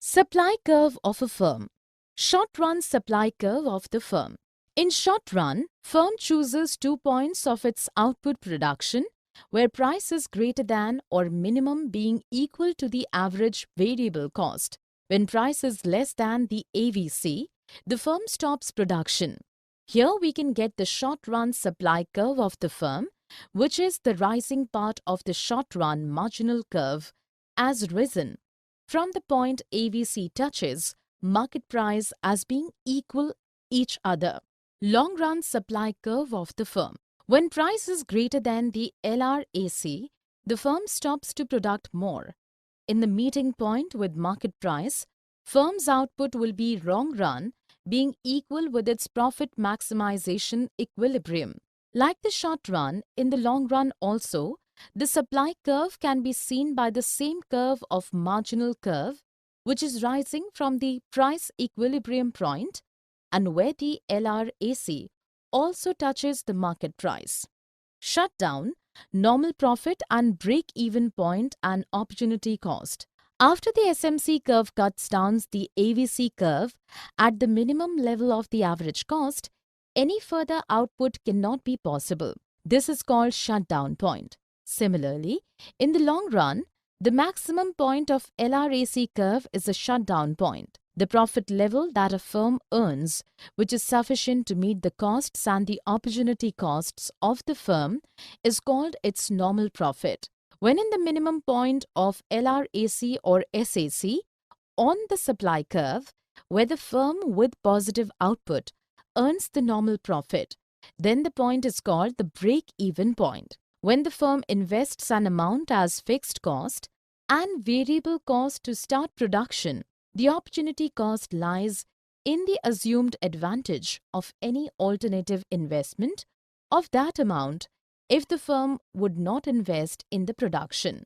Supply curve of a firm. Short-run supply curve of the firm. In short run, firm chooses 2 points of its output production where price is greater than or minimum being equal to the average variable cost. When price is less than the AVC, the firm stops production. Here we can get the short-run supply curve of the firm, which is the rising part of the short-run marginal curve, as risen from the point AVC touches market price as being equal each other. Long-run supply curve of the firm. When price is greater than the LRAC, the firm stops to product more. In the meeting point with market price, firm's output will be long run, being equal with its profit maximization equilibrium. Like the short run, in the long run also, the supply curve can be seen by the same curve of marginal curve, which is rising from the price equilibrium point and where the LRAC also touches the market price. Shutdown, normal profit and break-even point and opportunity cost. After the SMC curve cuts down the AVC curve at the minimum level of the average cost, any further output cannot be possible. This is called shutdown point. Similarly, in the long run, the maximum point of LRAC curve is a shutdown point, the profit level that a firm earns, which is sufficient to meet the costs and the opportunity costs of the firm, is called its normal profit. When in the minimum point of LRAC or SAC on the supply curve, where the firm with positive output earns the normal profit, then the point is called the break-even point. When the firm invests an amount as fixed cost and variable cost to start production, the opportunity cost lies in the assumed advantage of any alternative investment of that amount if the firm would not invest in the production.